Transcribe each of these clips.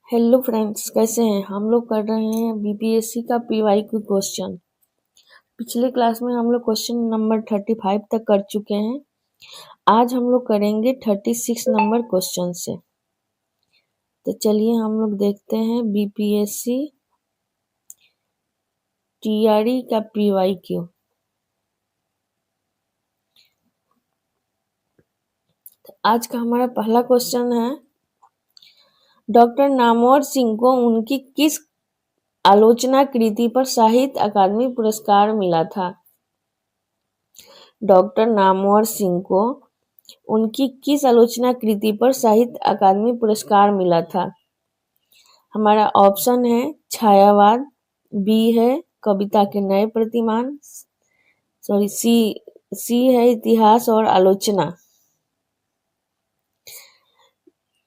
Hello friends, कैसे हैं। हम लोग कर रहे हैं बीपीएससी का पीवाईक्यू क्वेश्चन। पिछले क्लास में हम लोग क्वेश्चन नंबर 35 तक कर चुके हैं। आज हम लोग करेंगे 36 नंबर क्वेश्चन से। तो चलिए हम लोग देखते हैं बीपीएससी टीआरई का पीवाईक्यू। तो आज का हमारा पहला क्वेश्चन है, डॉक्टर नामवर सिंह को उनकी किस आलोचना कृति पर साहित्य अकादमी पुरस्कार मिला था। डॉक्टर नामवर सिंह को उनकी किस आलोचना कृति पर साहित्य अकादमी पुरस्कार मिला था। हमारा ऑप्शन है छायावाद, बी है कविता के नए प्रतिमान, सी है इतिहास और आलोचना।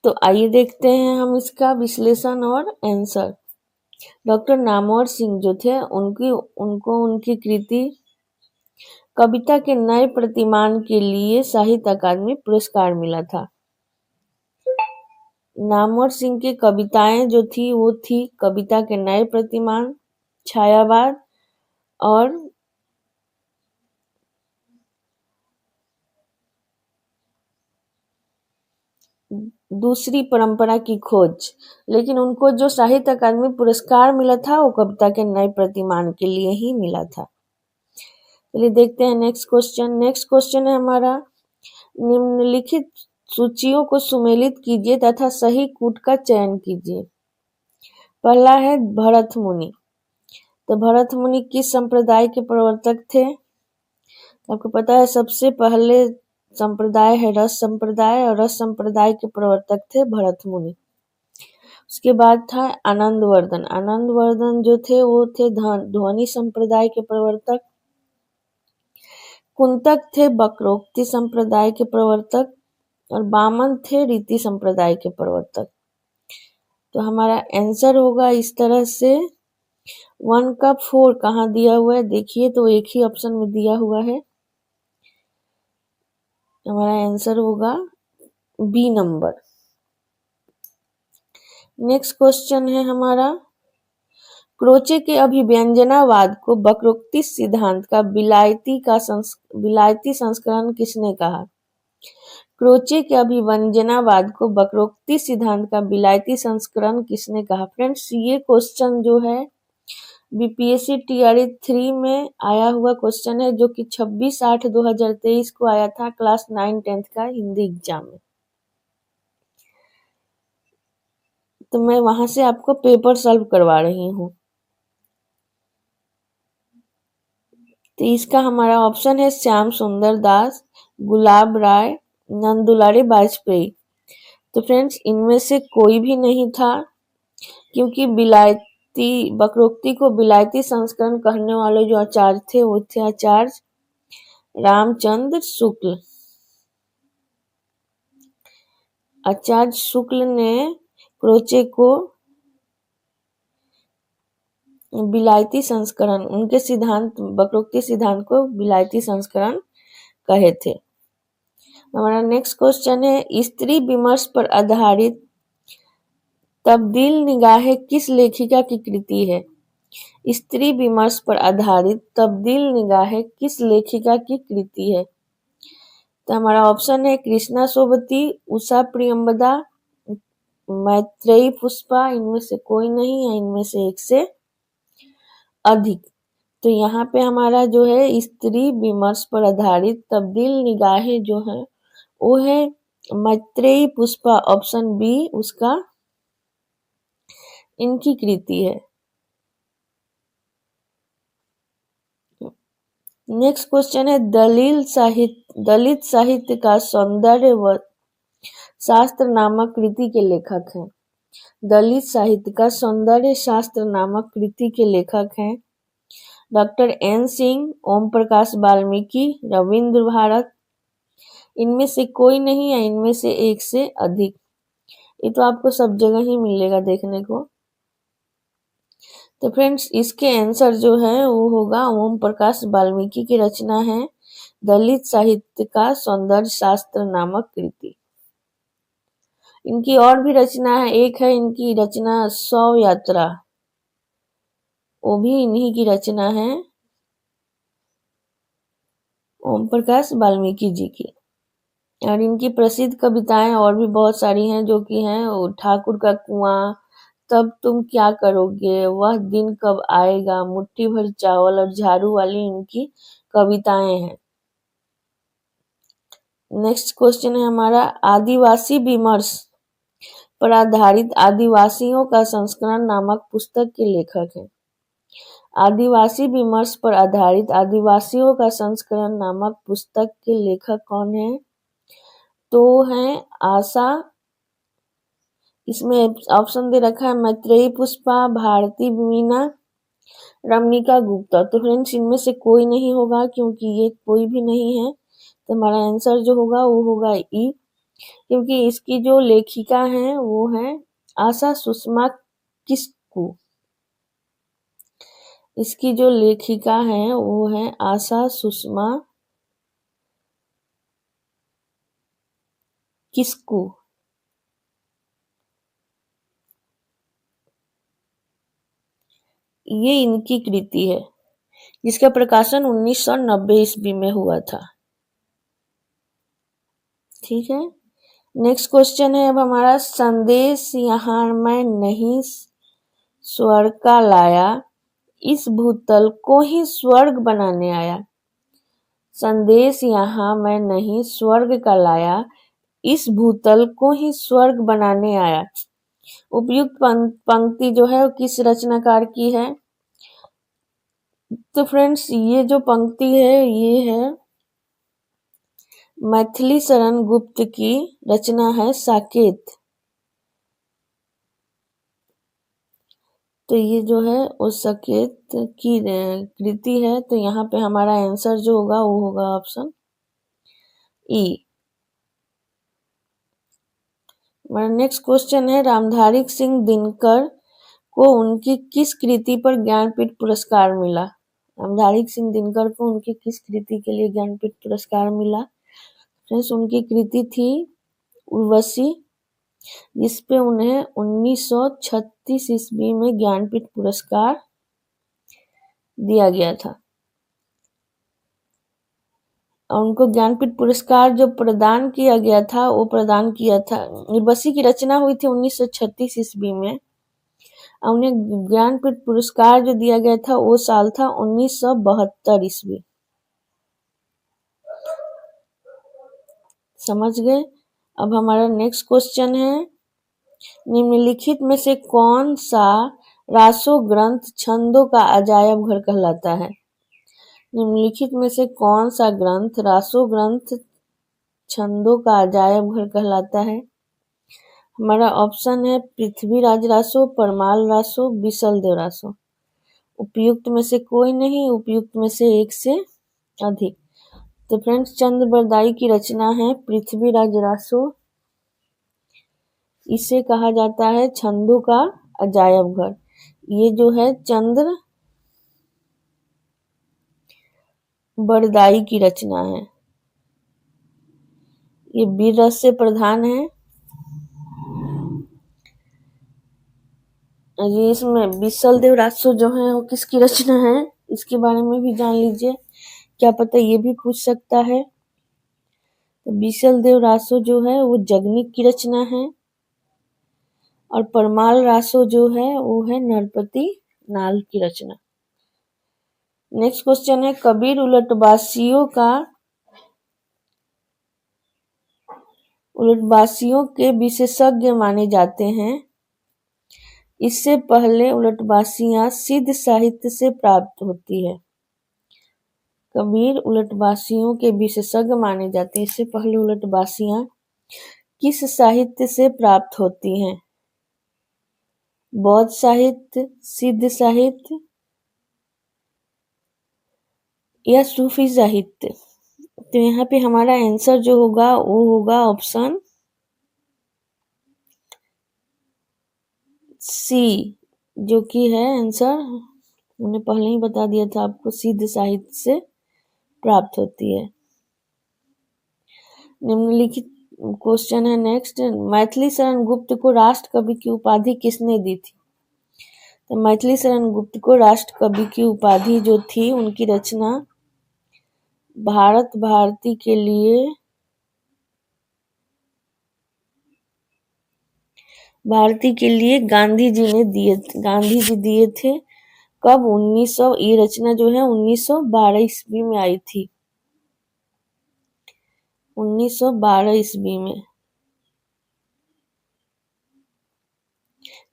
तो आइए देखते हैं हम इसका विश्लेषण और आंसर। डॉक्टर नामवर सिंह जो थे उनको उनकी कृति कविता के नए प्रतिमान के लिए साहित्य अकादमी पुरस्कार मिला था। नामवर सिंह की कविताएं जो थी वो थी कविता के नए प्रतिमान, छायावाद और दूसरी परंपरा की खोज। लेकिन उनको जो साहित्य अकादमी पुरस्कार मिला था वो कविता के नए प्रतिमान के लिए ही मिला था। चलिए देखते हैं नेक्स्ट क्वेश्चन। नेक्स्ट क्वेश्चन है हमारा, निम्नलिखित सूचियों को सुमेलित कीजिए तथा सही कूट का चयन कीजिए। पहला है भरत मुनि। तो भरत मुनि किस संप्रदाय के प्रवर्तक थे। आपको पता है सबसे पहले संप्रदाय है रस संप्रदाय, और रस संप्रदाय के प्रवर्तक थे भरत मुनि। उसके बाद था आनंदवर्धन। आनंदवर्धन जो थे वो थे ध्वनि संप्रदाय के प्रवर्तक। कुंतक थे वक्रोक्ति संप्रदाय के प्रवर्तक, और वामन थे रीति संप्रदाय के प्रवर्तक। तो हमारा आंसर होगा इस तरह से। 1 का 4 कहाँ दिया हुआ है देखिए, तो एक ही ऑप्शन में दिया हुआ है। हमारा आंसर होगा बी नंबर। नेक्स्ट क्वेश्चन है हमारा, क्रोचे के अभिव्यंजनावाद को वक्रोक्ति सिद्धांत का विलायती संस्करण किसने कहा। क्रोचे के अभिव्यंजनावाद को वक्रोक्ति सिद्धांत का विलायती संस्करण किसने कहा। फ्रेंड्स, ये क्वेश्चन जो है बीपीएससी टीआरई 3 में आया हुआ क्वेश्चन है, जो कि 26/8/2023 को आया था क्लास 9-10 का हिंदी एग्जाम में। तो मैं वहां से आपको पेपर सॉल्व करवा रही हूँ। तो इसका हमारा ऑप्शन है श्याम सुंदर दास, गुलाब राय, नंदुलारे वाजपेयी। तो फ्रेंड्स, इनमें से कोई भी नहीं था, क्योंकि वक्रोक्ति को विलायती संस्करण कहने वाले जो आचार्य थे वो थे आचार्य रामचंद्र शुक्ल। आचार्य शुक्ल ने क्रोचे को विलायती संस्करण, उनके सिद्धांत वक्रोक्ति सिद्धांत को विलायती संस्करण कहे थे। हमारा नेक्स्ट क्वेश्चन है, स्त्री विमर्श पर आधारित तब्दील निगाहें किस लेखिका की कृति है। स्त्री विमर्श पर आधारित तब्दील निगाहें किस लेखिका की कृति है। तो हमारा ऑप्शन है कृष्णा सोबती, उषा प्रियंवदा, मैत्रेयी पुष्पा। इनमें से कोई नहीं है, इनमें से एक से अधिक। तो यहाँ पे हमारा जो है स्त्री विमर्श पर आधारित तब्दील निगाहें जो है वो है मैत्रेयी पुष्पा। ऑप्शन बी उसका इनकी कृति है। नेक्स्ट क्वेश्चन है, दलित साहित्य का सौंदर्य व शास्त्र नामक कृति के लेखक हैं। दलित साहित्य का सौंदर्य शास्त्र नामक कृति के लेखक हैं डॉक्टर एन सिंह, ओम प्रकाश वाल्मीकि, रविंद्र भारत। इनमें से कोई नहीं है, इनमें से एक से अधिक। ये तो आपको सब जगह ही मिलेगा देखने को। तो फ्रेंड्स, इसके आंसर जो है वो होगा ओम प्रकाश वाल्मीकि की रचना है दलित साहित्य का सौंदर्य शास्त्र नामक कृति। इनकी और भी रचना है, एक है इनकी रचना शव यात्रा, वो भी इन्हीं की रचना है, ओम प्रकाश वाल्मीकि जी की। और इनकी प्रसिद्ध कविताएं और भी बहुत सारी हैं, जो कि हैं ठाकुर का कुआं, तब तुम क्या करोगे, वह दिन कब आएगा, मुट्ठी भर चावल और झाड़ू वाली इनकी कविताएं हैं। नेक्स्ट क्वेश्चन है हमारा, आदिवासी विमर्श पर आधारित आदिवासियों का संस्करण नामक पुस्तक के लेखक हैं। आदिवासी विमर्श पर आधारित आदिवासियों का संस्करण नामक पुस्तक के लेखक कौन है? तो हैं आशा, इसमें ऑप्शन दे रखा है मैत्रेयी पुष्पा, भारती मीना, रमणिका गुप्ता। तो फ्रेंड्स इनमें से कोई नहीं होगा, क्योंकि ये कोई भी नहीं है, तो हमारा आंसर जो होगा वो होगा ई, क्योंकि इसकी जो लेखिका है वो है आशा सुषमा किस्कू। इसकी जो लेखिका है वो है आशा सुषमा किस्कू। ये इनकी कृति है, जिसका प्रकाशन 1990 ईस्वी में हुआ था। ठीक है, नेक्स्ट क्वेश्चन है अब हमारा, संदेश यहाँ मैं नहीं स्वर्ग का लाया, इस भूतल को ही स्वर्ग बनाने आया। संदेश यहाँ मैं नहीं स्वर्ग का लाया, इस भूतल को ही स्वर्ग बनाने आया। उपयुक्त पंक्ति जो है वो किस रचनाकार की है? तो फ्रेंड्स ये जो पंक्ति है ये है मैथिली शरण गुप्त की रचना है साकेत। तो ये जो है वो साकेत की कृति है, तो यहाँ पे हमारा आंसर जो होगा वो होगा ऑप्शन ई। हमारा नेक्स्ट क्वेश्चन है, रामधारी सिंह दिनकर को उनकी किस कृति पर ज्ञानपीठ पुरस्कार मिला? रामधारी सिंह दिनकर को उनकी किस कृति के लिए ज्ञानपीठ पुरस्कार मिला? फ्रेंड्स उनकी कृति थी उर्वशी, जिसपे उन्हें 1936 ईस्वी में ज्ञानपीठ पुरस्कार दिया गया था। और उनको ज्ञानपीठ पुरस्कार जो प्रदान किया गया था वो प्रदान किया था, उर्वशी की रचना हुई थी 1936 ईस्वी में, और उन्हें ज्ञानपीठ पुरस्कार जो दिया गया था वो साल था 1972 ईस्वी। समझ गए? अब हमारा नेक्स्ट क्वेश्चन है, निम्नलिखित में से कौन सा रासो ग्रंथ छंदों का अजायब घर कहलाता है? निम्नलिखित में से कौन सा ग्रंथ रासो ग्रंथ छंदों का अजायब घर कहलाता है? हमारा ऑप्शन है पृथ्वीराज रासो, परमाल रासो, बिसल देव रासो। उपयुक्त में से कोई नहीं, उपयुक्त में से एक से अधिक। तो फ्रेंड्स चंद्र बरदाई की रचना है पृथ्वीराज रासो, इसे कहा जाता है छंदों का अजायब घर। ये जो है चंद्र बरदाई की रचना है, ये वीर रस से प्रधान है। ये इसमें बिसल देव रासो जो है वो किसकी रचना है, इसके बारे में भी जान लीजिए, क्या पता ये भी पूछ सकता है। तो बिसल देव रासो जो है वो जगनिक की रचना है, और परमाल रासो जो है वो है नरपति नाल की रचना। नेक्स्ट क्वेश्चन है, कबीर उलटबासियों के विशेषज्ञ माने जाते हैं। इससे पहले उलटबासियां सिद्ध साहित्य से प्राप्त होती है। कबीर उलटबासियों के विशेषज्ञ माने जाते हैं, इससे पहले उलटबासियां किस साहित्य से प्राप्त होती हैं? बौद्ध साहित्य, सिद्ध साहित्य या सूफी साहित्य? तो यहाँ पे हमारा आंसर जो होगा वो होगा ऑप्शन सी, जो कि है आंसर, मैंने पहले ही बता दिया था आपको, सिद्ध साहित्य से प्राप्त होती है। क्वेश्चन है नेक्स्ट, मैथिली शरण गुप्त को राष्ट्र कवि की उपाधि किसने दी थी? तो मैथिली शरण गुप्त को राष्ट्र कवि की उपाधि जो थी, उनकी रचना भारत भारती के लिए गांधी जी दिए थे। कब? 1900, ये रचना जो है 1912 ईस्वी में आई थी। 1912 ईस्वी में।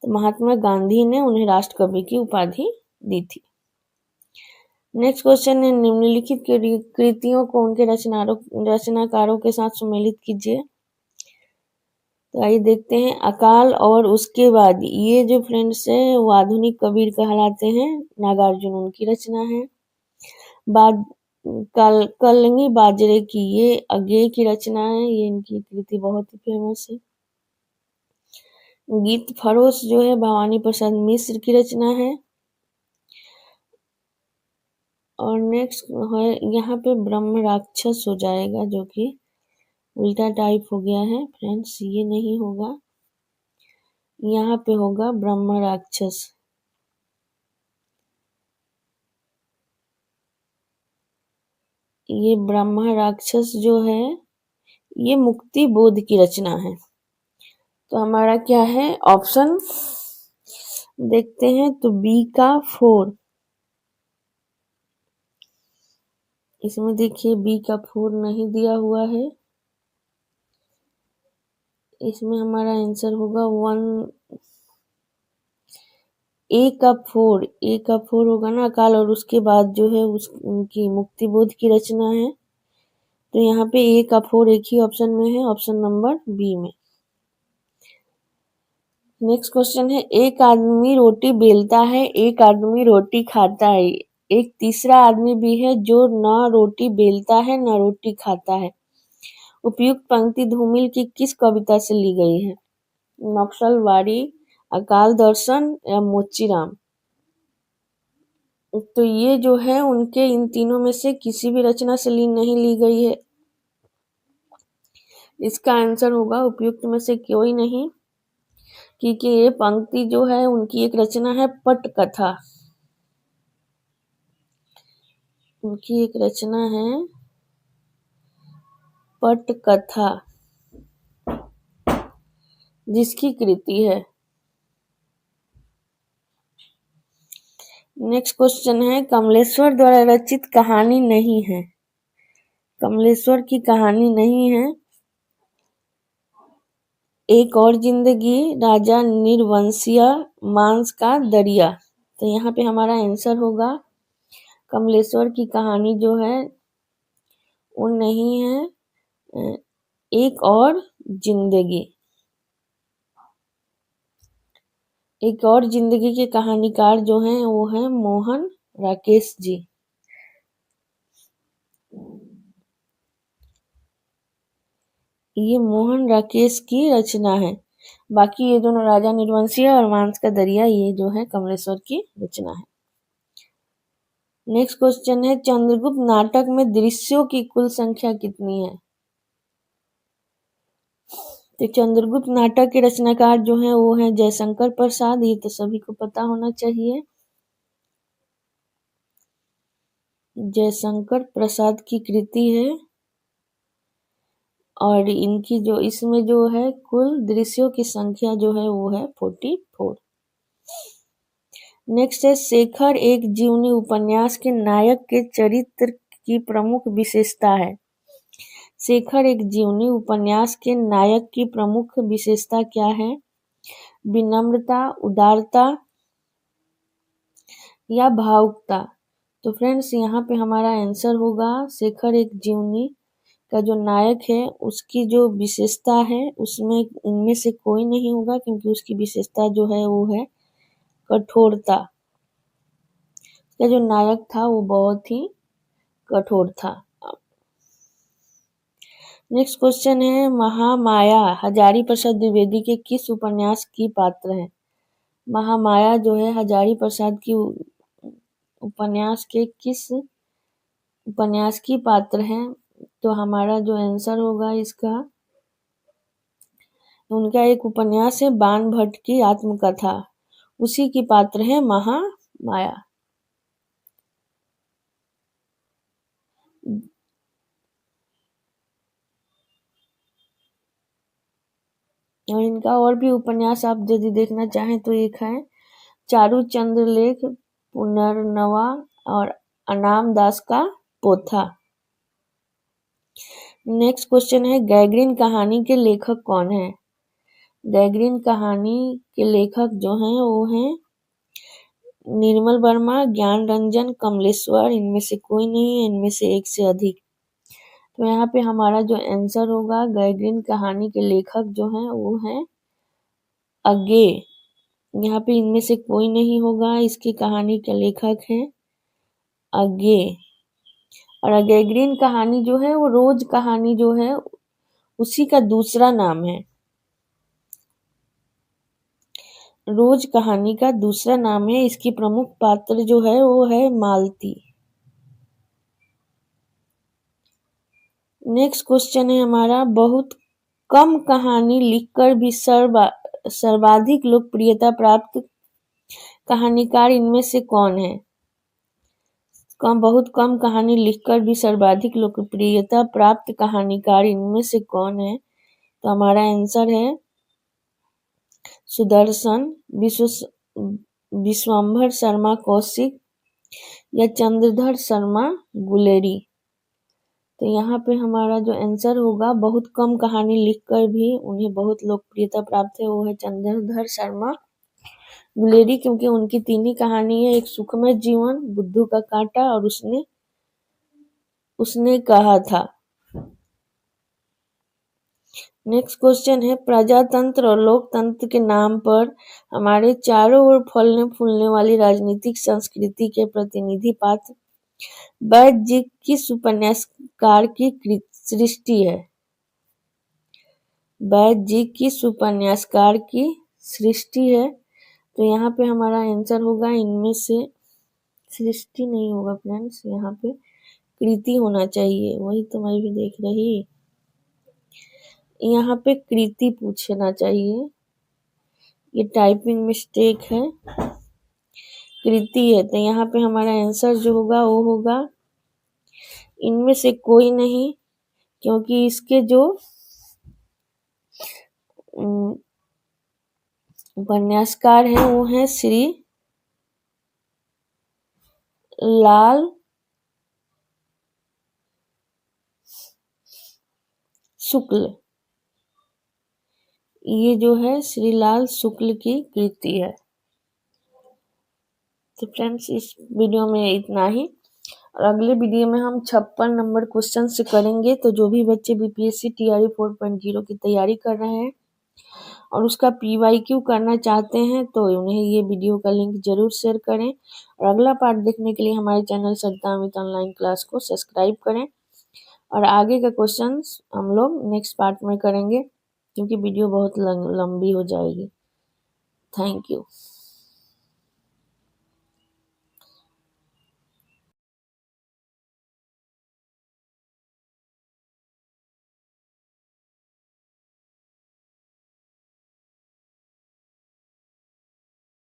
तो महात्मा गांधी ने उन्हें राष्ट्र कवि की उपाधि दी थी। नेक्स्ट क्वेश्चन है, निम्नलिखित कृतियों को उनके रचनाकारों के साथ सम्मिलित कीजिए। तो आइए देखते हैं, अकाल और उसके बाद, ये जो फ्रेंड्स है वो आधुनिक कबीर कहलाते हैं, नागार्जुन उनकी रचना है। कलंगी बाजरे की, ये अज्ञेय की रचना है, ये इनकी कृति बहुत ही फेमस है। गीत फरोश जो है भवानी प्रसाद मिश्र की रचना है। और नेक्स्ट है, यहाँ पे ब्रह्म राक्षस हो जाएगा, जो कि उल्टा टाइप हो गया है फ्रेंड्स, ये नहीं होगा, यहाँ पे होगा ब्रह्म राक्षस। ये ब्रह्म राक्षस जो है ये मुक्ति बोध की रचना है। तो हमारा क्या है ऑप्शन, देखते हैं, तो बी का 4, इसमें देखिए बी का 4 नहीं दिया हुआ है, इसमें हमारा आंसर होगा 1, ए का 4 होगा ना, अकाल और उसके बाद जो है उनकी मुक्ति बोध की रचना है। तो यहाँ पे ए का 4 एक ही ऑप्शन में है, ऑप्शन नंबर बी में। नेक्स्ट क्वेश्चन है, एक आदमी रोटी बेलता है, एक आदमी रोटी खाता है, एक तीसरा आदमी भी है जो न रोटी बेलता है न रोटी खाता है। उपयुक्त पंक्ति धूमिल की किस कविता से ली गई है? नक्सलवाड़ी, अकाल दर्शन या मोचीराम। तो ये जो है उनके इन तीनों में से किसी भी रचना से नहीं ली गई है। इसका आंसर होगा उपयुक्त में से कोई नहीं, क्योंकि ये पंक्ति जो है उनकी एक रचना है पटकथा, उनकी एक रचना है पटकथा, जिसकी कृति है। नेक्स्ट क्वेश्चन है, कमलेश्वर द्वारा रचित कहानी नहीं है, कमलेश्वर की कहानी नहीं है। एक और जिंदगी, राजा निर्वंशिया, मांस का दरिया। तो यहाँ पे हमारा आंसर होगा कमलेश्वर की कहानी जो है वो नहीं है, एक और जिंदगी। एक और जिंदगी के कहानीकार जो हैं वो हैं मोहन राकेश जी। ये मोहन राकेश की रचना है। बाकी ये दोनों राजा निर्वंशिया और मांस का दरिया, ये जो है कमलेश्वर की रचना है। नेक्स्ट क्वेश्चन है, चंद्रगुप्त नाटक में दृश्यों की कुल संख्या कितनी है? तो चंद्रगुप्त नाटक के रचनाकार जो हैं वो हैं जयशंकर प्रसाद, ये तो सभी को पता होना चाहिए। जयशंकर प्रसाद की कृति है, और इनकी जो इसमें जो है कुल दृश्यों की संख्या जो है वो है 44। नेक्स्ट है, शेखर एक जीवनी उपन्यास के नायक के चरित्र की प्रमुख विशेषता है। शेखर एक जीवनी उपन्यास के नायक की प्रमुख विशेषता क्या है? विनम्रता, उदारता या भावुकता। तो फ्रेंड्स यहाँ पे हमारा आंसर होगा शेखर एक जीवनी का जो नायक है उसकी जो विशेषता है उसमें इनमें से कोई नहीं होगा, क्योंकि उसकी विशेषता जो है वो है कठोरता। उसका जो नायक था वो बहुत ही कठोर था। नेक्स्ट क्वेश्चन है, महामाया हजारी प्रसाद द्विवेदी के किस उपन्यास की पात्र है? महामाया जो है हजारी प्रसाद की उपन्यास के किस उपन्यास की पात्र हैं? तो हमारा जो आंसर होगा इसका तो उनका एक उपन्यास है बाण भट्ट की आत्मकथा, उसी की पात्र है महामाया। और इनका और भी उपन्यास आप यदि देखना चाहें तो एक है चारू चंद्रलेख पुनर्नवा और अनाम दास का पोथा। नेक्स्ट क्वेश्चन है गैगरिन कहानी के लेखक कौन है? गैगरिन कहानी के लेखक जो हैं वो हैं निर्मल वर्मा, ज्ञान रंजन, कमलेश्वर, इनमें से कोई नहीं है, इनमें से एक से अधिक। तो यहाँ पे हमारा जो आंसर होगा गैगरिन कहानी के लेखक जो हैं वो हैं अगे। यहाँ पे इनमें से कोई नहीं होगा, इसकी कहानी के लेखक हैं अगे। और गैगरिन कहानी जो है वो रोज कहानी जो है उसी का दूसरा नाम है। रोज कहानी का दूसरा नाम है। इसकी प्रमुख पात्र जो है वो है मालती। नेक्स्ट क्वेश्चन है हमारा बहुत कम कहानी लिखकर भी सर्वाधिक लोकप्रियता प्राप्त कहानीकार इनमें से कौन है? बहुत कम कहानी लिखकर भी सर्वाधिक लोकप्रियता प्राप्त कहानीकार इनमें से कौन है? तो हमारा आंसर है सुदर्शन, विश्वंभर शर्मा कौशिक या चंद्रधर शर्मा गुलेरी। तो यहाँ पे हमारा जो आंसर होगा बहुत कम कहानी लिखकर भी उन्हें बहुत लोकप्रियता प्राप्त है वो है चंद्रधर शर्मा गुलेरी, क्योंकि उनकी तीन ही कहानी है, एक सुखमय जीवन, बुद्धू का कांटा और उसने कहा था। नेक्स्ट क्वेश्चन है प्रजातंत्र और लोकतंत्र के नाम पर हमारे चारों ओर फलने फूलने वाली राजनीतिक संस्कृति के प्रतिनिधि पात्र वैद्य जी किस उपन्यासकार की सृष्टि है? वैद्य जी किस उपन्यासकार की सृष्टि है? तो यहाँ पे हमारा आंसर होगा इनमें से सृष्टि नहीं होगा फ्रेंड्स, यहाँ पे कृति होना चाहिए, वही तो मैं भी देख रही। यहाँ पे कृति पूछना चाहिए, ये टाइपिंग मिस्टेक है, कृति है। तो यहाँ पे हमारा आंसर जो होगा वो होगा इनमें से कोई नहीं, क्योंकि इसके जो उपन्यासकार हैं वो हैं श्री लाल शुक्ल। ये जो है श्रीलाल शुक्ल की कृति है। तो फ्रेंड्स इस वीडियो में इतना ही, और अगले वीडियो में हम 56 नंबर क्वेश्चन से करेंगे। तो जो भी बच्चे बीपीएससी टीआरई 4.0 की तैयारी कर रहे हैं और उसका पीवाईक्यू करना चाहते हैं तो उन्हें ये वीडियो का लिंक जरूर शेयर करें, और अगला पार्ट देखने के लिए हमारे चैनल सरिता अमित ऑनलाइन क्लास को सब्सक्राइब करें। और आगे का क्वेश्चन हम लोग नेक्स्ट पार्ट में करेंगे, क्योंकि वीडियो बहुत लंबी हो जाएगी। Thank you.